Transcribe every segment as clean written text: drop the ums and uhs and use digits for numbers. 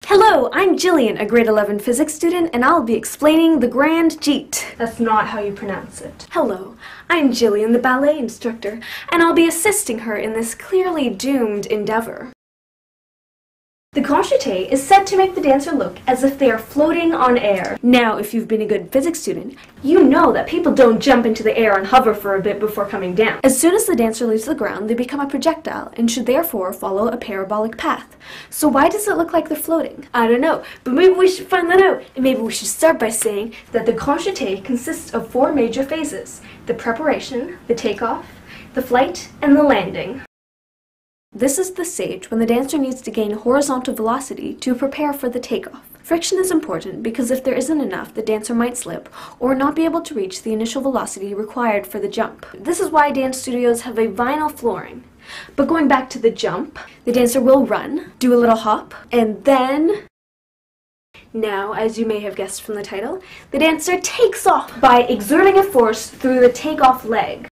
Hello, I'm Jillian, a grade 11 physics student, and I'll be explaining the grand Jeté. That's not how you pronounce it. Hello, I'm Jillian, the ballet instructor, and I'll be assisting her in this clearly doomed endeavor. The grand Jeté is said to make the dancer look as if they are floating on air. Now, if you've been a good physics student, you know that people don't jump into the air and hover for a bit before coming down. As soon as the dancer leaves the ground, they become a projectile and should therefore follow a parabolic path. So why does it look like they're floating? I don't know, but maybe we should find that out. And maybe we should start by saying that the grand Jeté consists of 4 major phases: the preparation, the takeoff, the flight, and the landing. This is the stage when the dancer needs to gain horizontal velocity to prepare for the takeoff. Friction is important because if there isn't enough, the dancer might slip or not be able to reach the initial velocity required for the jump. This is why dance studios have a vinyl flooring. But going back to the jump, the dancer will run, do a little hop, and then... Now, as you may have guessed from the title, the dancer takes off by exerting a force through the takeoff leg.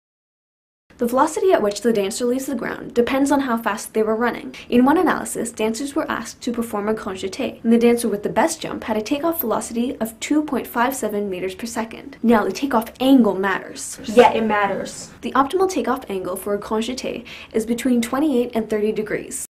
The velocity at which the dancer leaves the ground depends on how fast they were running. In one analysis, dancers were asked to perform a grand Jeté, and the dancer with the best jump had a takeoff velocity of 2.57 meters per second. Now, the takeoff angle matters. Yeah, it matters. The optimal takeoff angle for a grand Jeté is between 28 and 30 degrees.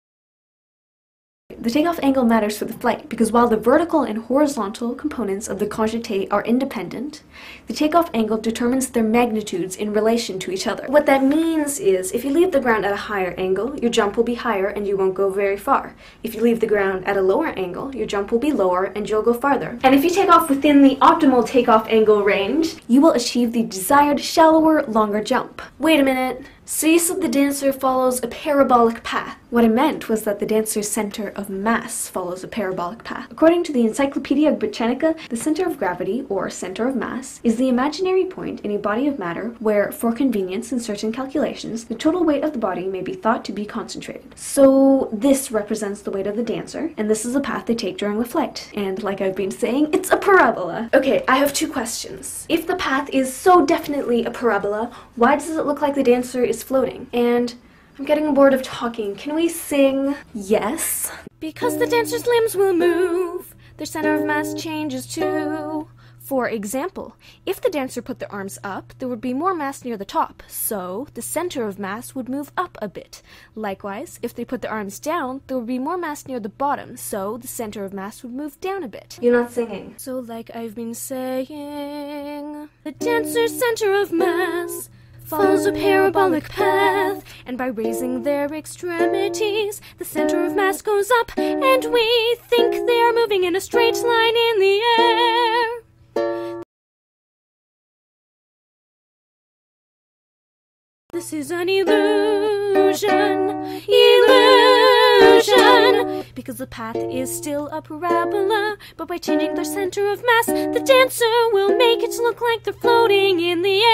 The takeoff angle matters for the flight because while the vertical and horizontal components of the grand Jeté are independent, the takeoff angle determines their magnitudes in relation to each other. What that means is if you leave the ground at a higher angle, your jump will be higher and you won't go very far. If you leave the ground at a lower angle, your jump will be lower and you'll go farther. And if you take off within the optimal takeoff angle range, you will achieve the desired shallower, longer jump. Wait a minute. So you said the dancer follows a parabolic path. What I meant was that the dancer's center of mass follows a parabolic path. According to the Encyclopedia Britannica, the center of gravity, or center of mass, is the imaginary point in a body of matter where, for convenience in certain calculations, the total weight of the body may be thought to be concentrated. So this represents the weight of the dancer, and this is the path they take during the flight. And like I've been saying, it's a parabola. Okay, I have 2 questions. If the path is so definitely a parabola, why does it look like the dancer is floating? And I'm getting bored of talking. Can we sing? Yes. Because the dancer's limbs will move, their center of mass changes too. For example, if the dancer put their arms up, there would be more mass near the top, so the center of mass would move up a bit. Likewise, if they put their arms down, there would be more mass near the bottom, so the center of mass would move down a bit. You're not singing. So like I've been saying, the dancer's center of mass follows a parabolic path, and by raising their extremities, the center of mass goes up, and we think they are moving in a straight line in the air. This is an illusion, because the path is still a parabola, but by changing their center of mass, the dancer will make it look like they're floating in the air.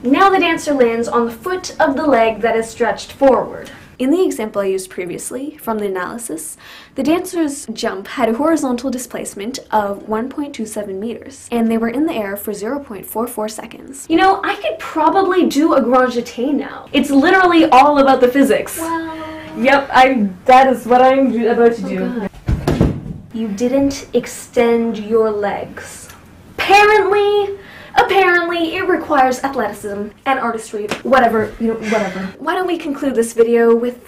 Now the dancer lands on the foot of the leg that is stretched forward. In the example I used previously, from the analysis, the dancer's jump had a horizontal displacement of 1.27 meters, and they were in the air for 0.44 seconds. You know, I could probably do a grand Jeté now. It's literally all about the physics. Wow. Yep, that is what I'm about to do. God. You didn't extend your legs. Apparently, it requires athleticism and artistry. Whatever. Why don't we conclude this video with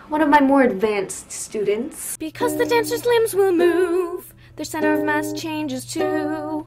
one of my more advanced students? Because the dancer's limbs will move, their center of mass changes too.